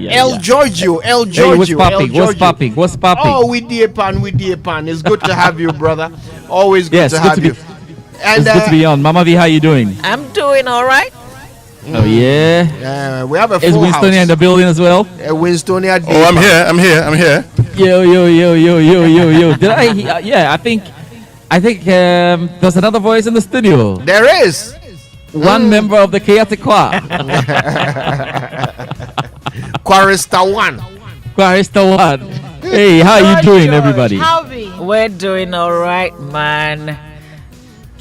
El Giorgio. Hey, what's popping? Oh, we dear pan. It's good to have you, brother. Always good to have you. And it's good to be on. Mama V, how you doing? I'm doing all right. Oh yeah. We have a full Is Winstonia house. in the building as well? Winstonia. Oh, I'm here. Yo. Did I? Yeah, I think there's another voice in the studio. There is One member of the Kayaatic choir. Quarista one. Hey, how you doing, everybody? We're doing all right, man.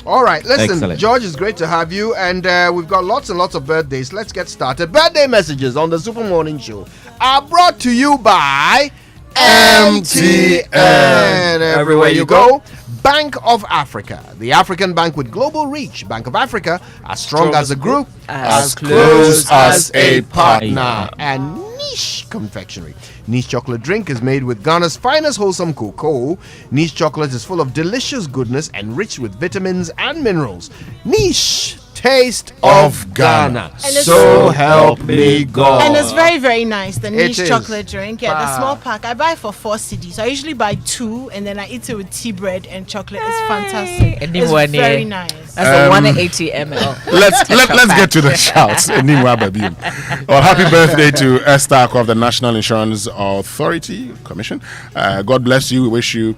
All right, listen, Excellent. George, it's great to have you, and we've got lots and lots of birthdays. Let's get started. Birthday messages on the Super Morning Show are brought to you by MTN. Everywhere you go. Bank of Africa, the African bank with global reach. Bank of Africa, as strong as a group, as close as a partner. And Niche Confectionery. Niche chocolate drink is made with Ghana's finest wholesome cocoa. Niche chocolate is full of delicious goodness and rich with vitamins and minerals. Niche, taste of Ghana. So help me God. And it's very, very nice. The It niche is. chocolate drink. Yeah, the small pack. I buy for 4 cedis. I usually buy 2 and then I eat it with tea bread and chocolate. It's fantastic. And It's one very year. nice. That's a 180 ml. Let's get to the shouts. Well, happy birthday to Esther of the National Insurance Authority Commission. God bless you. We wish you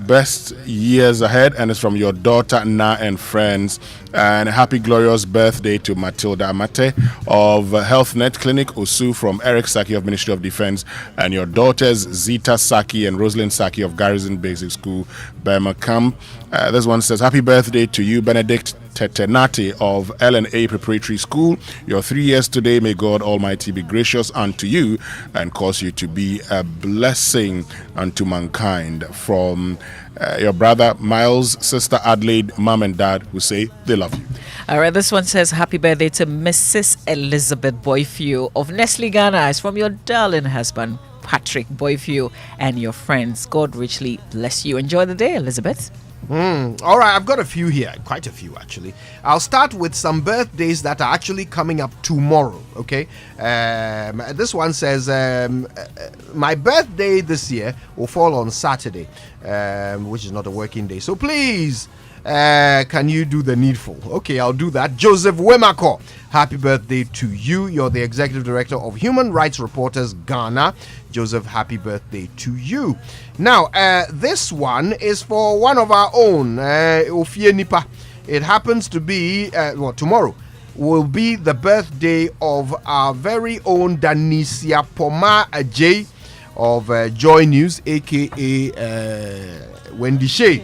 best years ahead, and it's from your daughter Na and friends. And happy glorious birthday to Matilda Amate of HealthNet Clinic Osu, from Eric Saki of Ministry of Defense, and your daughters Zita Saki and Rosalind Saki of Garrison Basic School, Burma Camp. This one says, happy birthday to you, Benedict Tetenati of L&A Preparatory School. Your 3 years today. May God Almighty be gracious unto you and cause you to be a blessing unto mankind. From your brother Miles, sister Adelaide, mom and dad, who say they love you. All right, this one says, happy birthday to Mrs. Elizabeth Boyfew of Nestle Ghana. It's from your darling husband, Patrick Boyfew, and your friends. God richly bless you. Enjoy the day, Elizabeth. All right, I've got a few here, quite a few actually. I'll start with some birthdays that are actually coming up tomorrow. Okay, this one says my birthday this year will fall on Saturday, which is not a working day. So please, can you do the needful? Okay, I'll do that. Joseph Wemako, happy birthday to you. You're the executive director of Human Rights Reporters Ghana. Joseph, happy birthday to you. Now, this one is for one of our own, Ofie Nipa. It happens to be, tomorrow will be the birthday of our very own Danisia Poma Ajay of Joy News, aka Wendy Shea.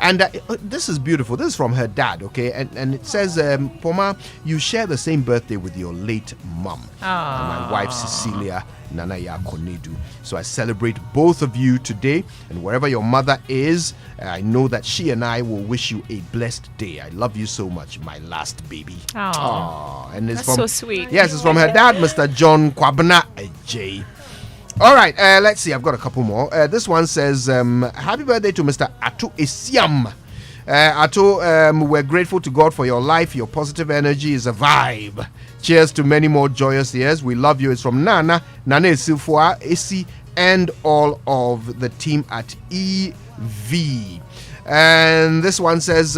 And this is beautiful. This is from her dad, okay? And it says, Poma, you share the same birthday with your late mom, my wife Cecilia Nanaya Konedu. So I celebrate both of you today, and wherever your mother is, I know that she and I will wish you a blessed day. I love you so much, my last baby. Aww. And it's That's from, so sweet. Yes, it's from her dad, Mr. John Kwabena Ajay. All right, let's see. I've got a couple more. This one says, happy birthday to Mr. Addo Esiam. Addo, we're grateful to God for your life. Your positive energy is a vibe. Cheers to many more joyous years. We love you. It's from Nana Esilfua, Esi, and all of the team at EV. And this one says,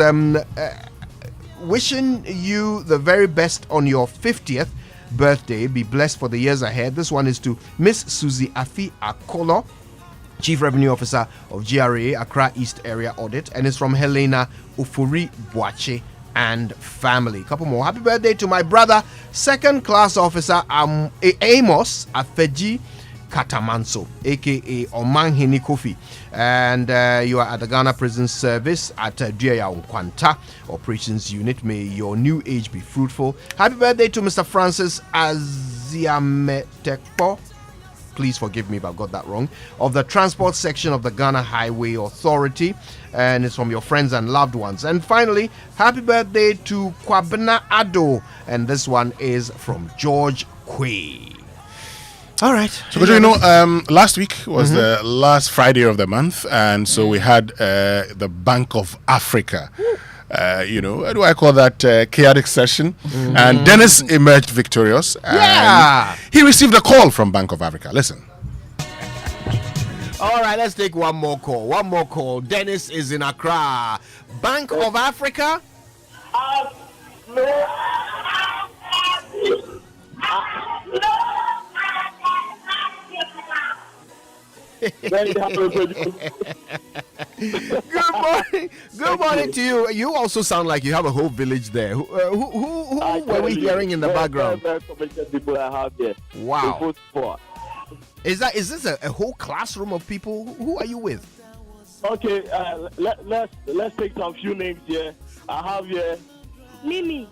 wishing you the very best on your 50th birthday. Be blessed for the years ahead. This one is to Miss Susie Afi Akolo, Chief Revenue Officer of GRA Accra East Area Audit, and it's from Helena Ufuri Boache and family. Couple more. Happy birthday to my brother, Second Class Officer Amos Afeji Katamanso, aka Omanhini Kofi, and you are at the Ghana Prison Service at Duya Nkwanta Operations Unit. May your new age be fruitful. Happy birthday to Mr. Francis Aziametekpo. Please forgive me if I've got that wrong. Of the transport section of the Ghana Highway Authority, and it's from your friends and loved ones. And finally, happy birthday to Kwabena Addo, and this one is from George Quay. All right. So, you know, last week was the last Friday of the month, and so we had the Bank of Africa. You know, what do I call that? Kayaatic session. And Dennis emerged victorious. Yeah. And he received a call from Bank of Africa. Listen. All right, let's take one more call. One more call. Dennis is in Accra. Bank of Africa. Good morning. Good morning to you. You also sound like you have a whole village there. Who were we hearing in the background? People I have there. Wow. Is this a whole classroom of people? Who are you with? Okay, let's take some few names here. I have here Mimi,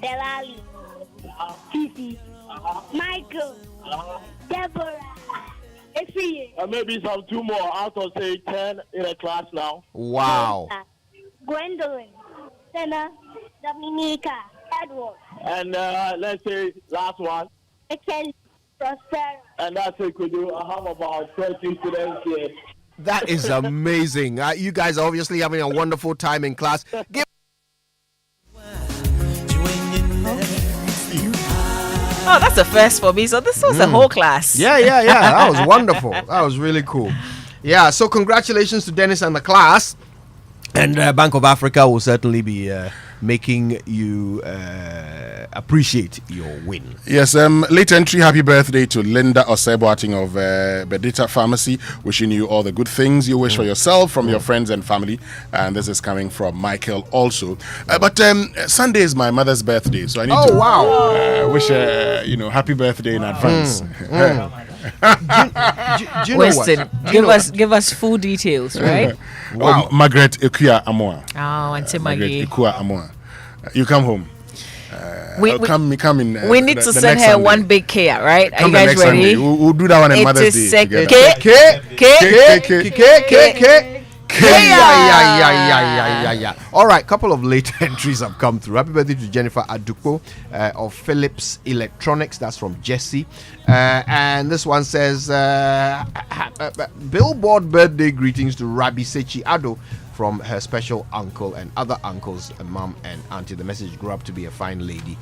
Delali, Fifi, Michael, Deborah, Effie, maybe some two more out of say 10 in a class now. Wow. Gwendolyn, Senna, Dominica, Edward, And let's say last one. Kelly, Prospero. And that's it, could you? I have about 13 students here. That is amazing. You guys are obviously having a wonderful time in class. Oh, that's a first for me. So this was a whole class. Yeah. That was wonderful. That was really cool. Yeah, so congratulations to Dennis and the class. And Bank of Africa will certainly be making you appreciate your win. Yes, late entry, happy birthday to Linda Oseboating of Bedita Pharmacy. Wishing you all the good things you wish for yourself from your friends and family. And this is coming from Michael also. But Sunday is my mother's birthday, so I need to wish her, happy birthday in advance. Do you know Winston, what? give us full details, right? Wow. Margaret Ekuya Amoa. Oh, and Margaret Timagi. Ekuya Amoa. You come home. We come in. need to the send next her Sunday. one big Kia, right? Are Come you the guys next ready? Sunday. We'll do that one on It Mother's is Day. sec- Yeah. All right, couple of late entries have come through. Happy birthday to Jennifer Addo of Philips Electronics. That's from Jesse. And this one says, Billboard birthday greetings to Rabbi Sechi Addo from her special uncle and other uncles, mom and auntie. The message grew up to be a fine lady.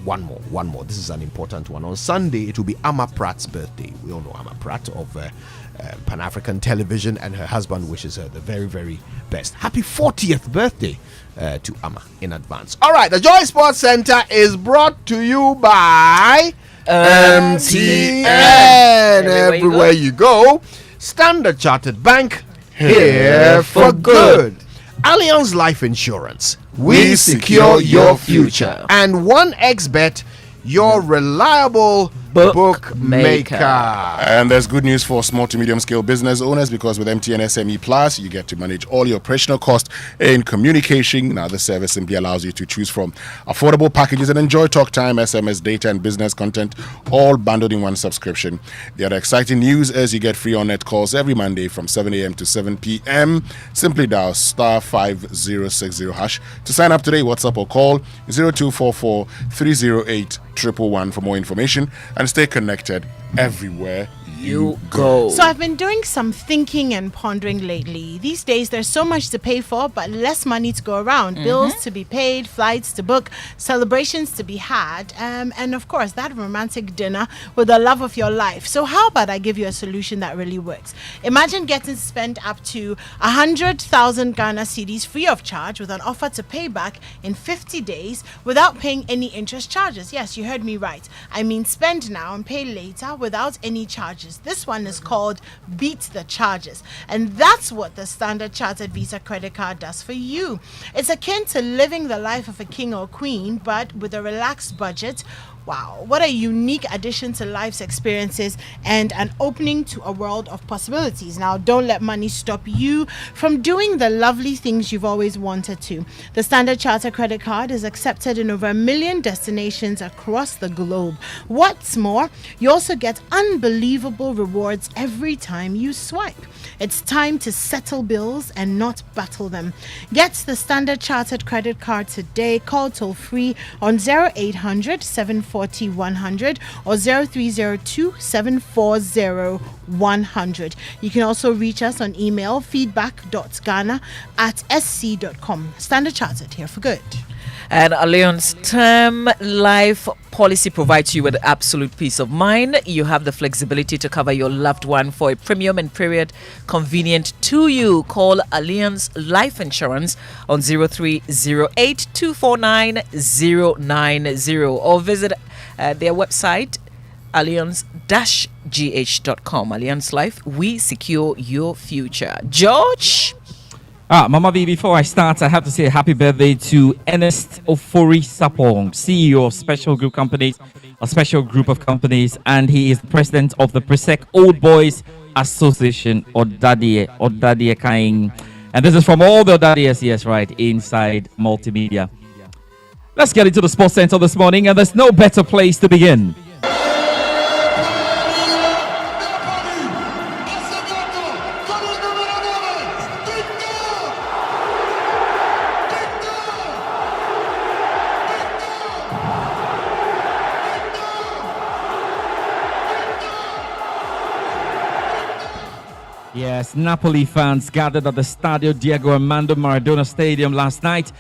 One more. This is an important one. On Sunday, it will be Amma Pratt's birthday. We all know Amma Pratt of Pan-African Television, and her husband wishes her the very, very best. Happy 40th birthday to Amma in advance. All right, the Joy Sports Center is brought to you by MTN. Everywhere you go. Standard Chartered Bank, here for good. Allianz Life Insurance, we secure your future. And 1xBet, your reliable bookmaker. And there's good news for small to medium scale business owners, because with MTN SME Plus, you get to manage all your operational costs in communication. Now, this service simply allows you to choose from affordable packages and enjoy talk time, SMS, data, and business content, all bundled in one subscription. The other exciting news is you get free on-net calls every Monday from 7 a.m. to 7 p.m. Simply dial *5060# to sign up today. WhatsApp or call 0244 308 111 for more information, and stay connected everywhere you go. So I've been doing some thinking and pondering lately. These days there's so much to pay for but less money to go around. Bills to be paid, flights to book, celebrations to be had, and of course that romantic dinner with the love of your life. So how about I give you a solution that really works? Imagine getting to spend up to 100,000 Ghana cedis free of charge with an offer to pay back in 50 days without paying any interest charges. Yes, you heard me right. I mean spend now and pay later without any charges. This one is called Beat the Charges, and that's what the Standard Chartered Visa credit card does for you. It's akin to living the life of a king or queen, but with a relaxed budget. Wow, what a unique addition to life's experiences and an opening to a world of possibilities. Now, don't let money stop you from doing the lovely things you've always wanted to. The Standard Chartered credit card is accepted in over 1 million destinations across the globe. What's more, you also get unbelievable rewards every time you swipe. It's time to settle bills and not battle them. Get the Standard Chartered credit card today. Call toll free on 0800 7 740 100 or 0302 740 100. You can also reach us on email feedback.ghana@sc.com. Standard Chartered, here for good. And Allianz Term Life policy provides you with absolute peace of mind. You have the flexibility to cover your loved one for a premium and period convenient to you. Call Allianz Life Insurance on 0308 249 090 or visit their website allianz-gh.com. Allianz Life, we secure your future. George? Mama B, before I start, I have to say a happy birthday to Ernest Ofori Sapong, CEO of Special Group Companies, a special group of companies, and he is the president of the Presec Old Boys Association, Odadie Kaing. And this is from all the Odadies, yes, right, inside multimedia. Let's get into the Sports Center this morning, and there's no better place to begin. Yes, Napoli fans gathered at the Stadio Diego Armando Maradona Stadium last night,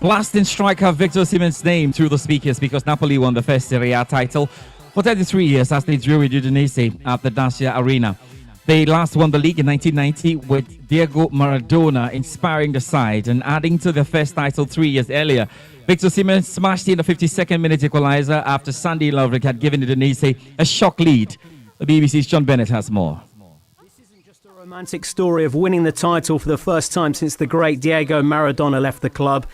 blasting striker Victor Osimhen's name through the speakers because Napoli won the first Serie A title for 33 years as they drew with Udinese at the Dacia Arena. They last won the league in 1990 with Diego Maradona inspiring the side and adding to their first title 3 years earlier. Victor Osimhen smashed in a 52nd minute equalizer after Sandy Lovric had given Udinese a shock lead. The BBC's John Bennett has more. Romantic story of winning the title for the first time since the great Diego Maradona left the club.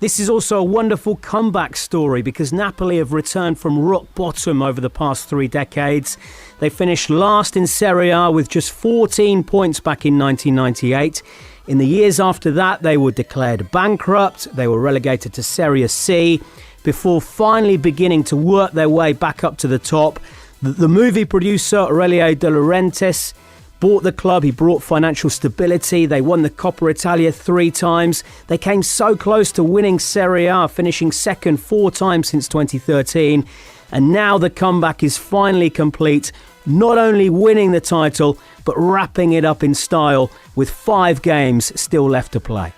This is also a wonderful comeback story because Napoli have returned from rock bottom over the past 3 decades. They finished last in Serie A with just 14 points back in 1998. In the years after that, they were declared bankrupt. They were relegated to Serie C before finally beginning to work their way back up to the top. The movie producer Aurelio De Laurentiis bought the club. He brought financial stability. They won the Coppa Italia 3 times. They came so close to winning Serie A, finishing second 4 times since 2013. And now the comeback is finally complete, not only winning the title, but wrapping it up in style with 5 games still left to play.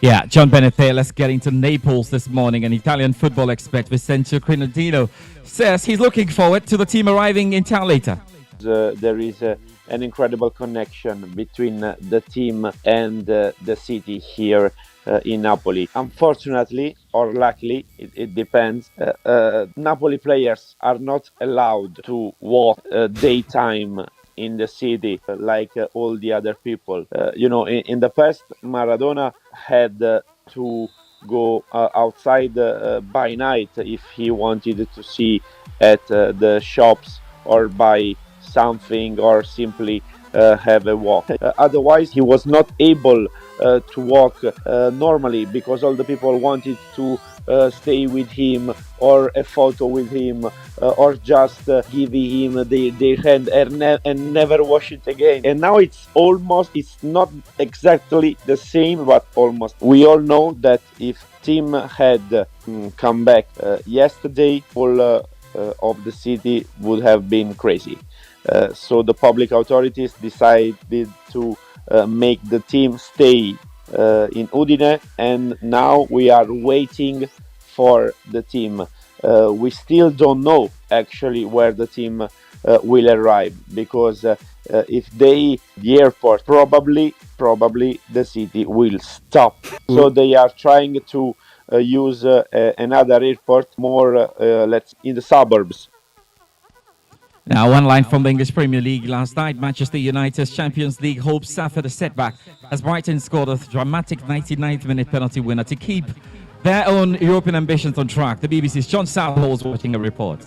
Yeah, John Bennett here. Let's get into Naples this morning. An Italian football expert, Vincenzo Crinaldino, says he's looking forward to the team arriving in town later. There is an incredible connection between the team and the city here in Napoli. Unfortunately, or luckily, it depends, Napoli players are not allowed to walk daytime in the city like all the other people. In the past, Maradona had to go outside by night if he wanted to see at the shops or buy something or simply have a walk. Otherwise, he was not able to walk normally because all the people wanted to stay with him or a photo with him or just give him their hand and never wash it again. And now it's not exactly the same, but almost. We all know that if team had come back yesterday, all of the city would have been crazy. So the public authorities decided to make the team stay in Udine, and now we are waiting for the team. We still don't know actually where the team will arrive because if the airport, probably the city will stop. So they are trying to use another airport more in the suburbs. Now, one line from the English Premier League last night. Manchester United's Champions League hopes suffered a setback as Brighton scored a dramatic 99th minute penalty winner to keep their own European ambitions on track. The BBC's John Southall is watching a report.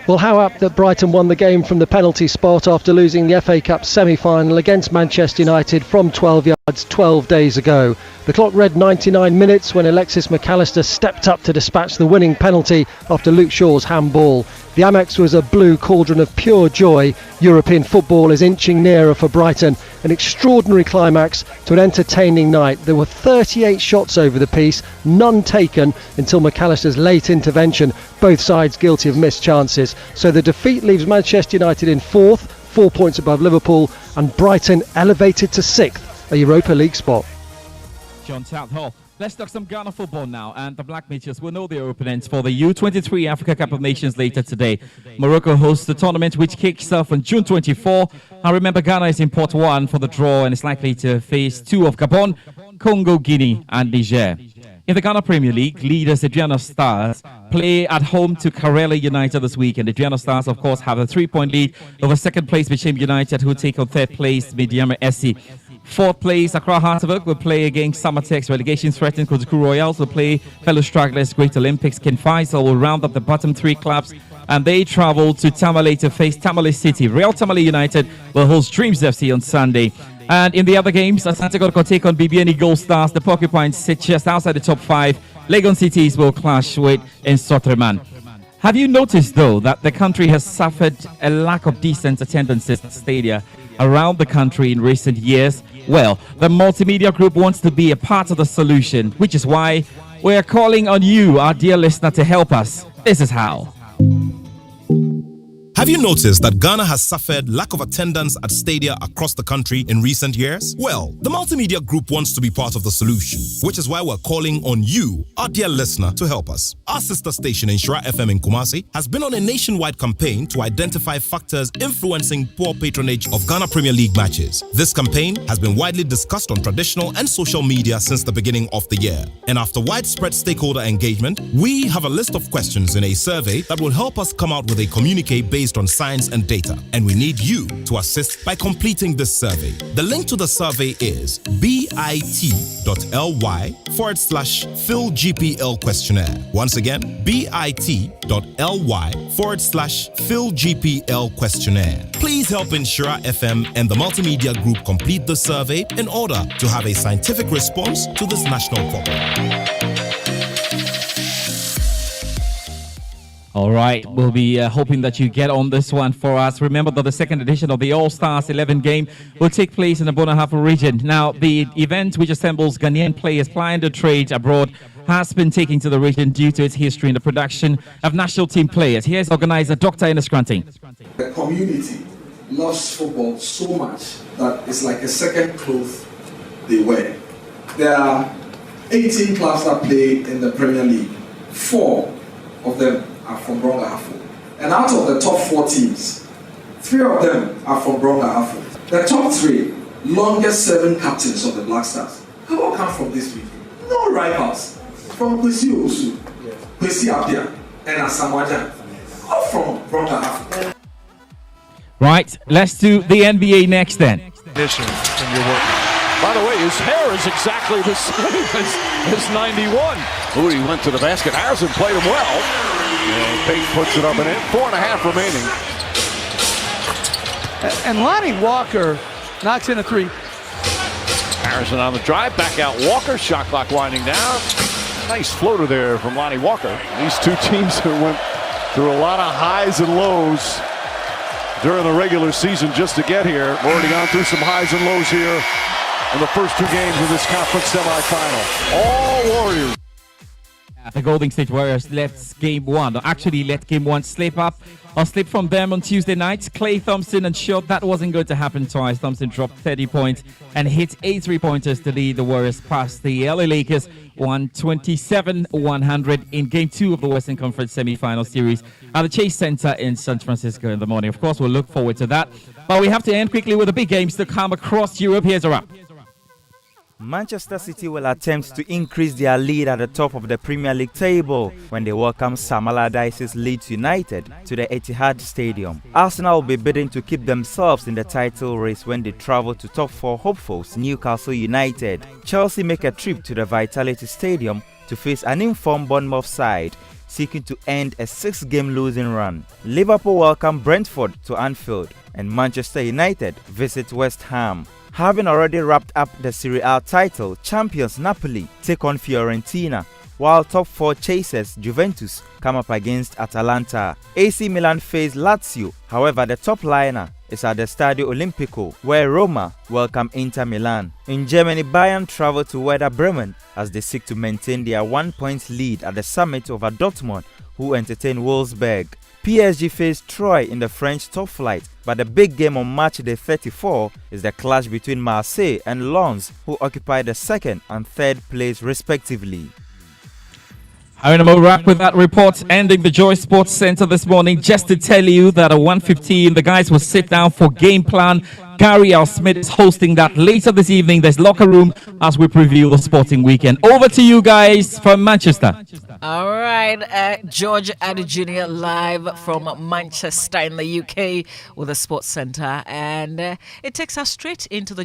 Well, how apt that Brighton won the game from the penalty spot after losing the FA Cup semi-final against Manchester United from 12 yards 12 days ago. The clock read 99 minutes when Alexis McAllister stepped up to dispatch the winning penalty after Luke Shaw's handball. The Amex was a blue cauldron of pure joy. European football is inching nearer for Brighton. An extraordinary climax to an entertaining night. There were 38 shots over the piece, none taken until McAllister's late intervention. Both sides guilty of missed chances. So the defeat leaves Manchester United in 4th, 4 points above Liverpool, and Brighton elevated to 6th, a Europa League spot. John Southall. Let's talk some Ghana football now, and the Black Mages will know their opponents for the U23 Africa Cup of Nations later today. Morocco hosts the tournament, which kicks off on June 24. And remember, Ghana is in pot 1 for the draw and is likely to face 2 of Gabon, Congo, Guinea and Niger. In the Ghana Premier League, leaders Adriana Stars play at home to Karela United this week, and Adriana Stars, of course, have a 3-point lead over second place Bisham United, who take on third place Mediama SC. Fourth place, Accra Hartevik will play against Summertex. Relegation threatened Kozuku Royals will play fellow stragglers Great Olympics. Ken Faisal will round up the bottom 3 clubs, and they travel to Tamale to face Tamale City. Real Tamale United will host Dreams FC on Sunday. And in the other games, Asante Kotoko take on BBN Gold Stars. The Porcupines sit just outside the top 5. Legon Cities will clash with Nsotreman. Have you noticed, though, that the country has suffered a lack of decent attendances at stadia around the country in recent years? Well, the multimedia group wants to be a part of the solution, which is why we're calling on you, our dear listener, to help us. This is how. Have you noticed that Ghana has suffered lack of attendance at stadia across the country in recent years? Well, the Multimedia Group wants to be part of the solution, which is why we're calling on you, our dear listener, to help us. Our sister station, Inshira FM in Kumasi, has been on a nationwide campaign to identify factors influencing poor patronage of Ghana Premier League matches. This campaign has been widely discussed on traditional and social media since the beginning of the year. And after widespread stakeholder engagement, we have a list of questions in a survey that will help us come out with a communique based on science and data, and we need you to assist by completing this survey. The link to the survey is bit.ly/PhilGPL questionnaire. Once again, bit.ly/PhilGPL questionnaire. Please help Inshira FM and the Multimedia Group complete the survey in order to have a scientific response to this national problem. All right, we'll be hoping that you get on this one for us. Remember that the second edition of the All-Stars 11 game will take place in the Bonahafo region. Now, the event, which assembles Ghanaian players plying the trade abroad, has been taken to the region due to its history in the production of national team players. Here's organizer Dr. Enes Granting. The community loves football so much that it's like a second clothes they wear. There are 18 clubs that play in the Premier League. 4 of them are from Bonahafo. And out of the top 4 teams, 3 of them are from Bonahafo. The top 3 longest serving captains of the Black Stars have all come from this region. No rivals. From Kwesi Osu, Kwesi Apia, and Asamoah, all from Bonahafo. Right, let's do the NBA next then. By the way, his hair is exactly the same as 91. Moody went to the basket. Harrison played him well. And Payton puts it up and in. 4.5 remaining. And Lonnie Walker knocks in a 3. Harrison on the drive. Back out Walker. Shot clock winding down. Nice floater there from Lonnie Walker. These two teams went through a lot of highs and lows during the regular season just to get here. Already gone through some highs and lows here in the first 2 games of this conference semifinal. All Warriors. The Golden State Warriors let game 1 slip up or slip from them on Tuesday night. Klay Thompson ensured that wasn't going to happen twice. Thompson dropped 30 points and hit 8 3-pointers to lead the Warriors past the LA Lakers 127-100 in game 2 of the Western Conference semi-final series at the Chase Center in San Francisco in the morning. Of course, we'll look forward to that. But we have to end quickly with the big games to come across Europe. Here's a wrap. Manchester City will attempt to increase their lead at the top of the Premier League table when they welcome Sam Allardyce's Leeds United to the Etihad Stadium. Arsenal will be bidding to keep themselves in the title race when they travel to top 4 hopefuls Newcastle United. Chelsea make a trip to the Vitality Stadium to face an informed Bournemouth side seeking to end a 6-game losing run. Liverpool welcome Brentford to Anfield, and Manchester United visit West Ham. Having already wrapped up the Serie A title, champions Napoli take on Fiorentina, while top 4 chasers Juventus come up against Atalanta. AC Milan face Lazio. However, the top liner is at the Stadio Olimpico, where Roma welcome Inter Milan. In Germany, Bayern travel to Werder Bremen as they seek to maintain their 1-point lead at the summit over Dortmund, who entertain Wolfsburg. PSG face Troyes in the French top flight, but the big game on match day 34 is the clash between Marseille and Lens, who occupy the 2nd and 3rd place respectively. And we'll wrap with that report, ending the Joy Sports Center this morning. Just to tell you that at 1:15, the guys will sit down for game plan. Gary Al Smith is hosting that later this evening. There's locker room as we preview the sporting weekend. Over to you guys from Manchester. All right, George Addo Jr. live from Manchester in the UK with the Sports Centre, and it takes us straight into the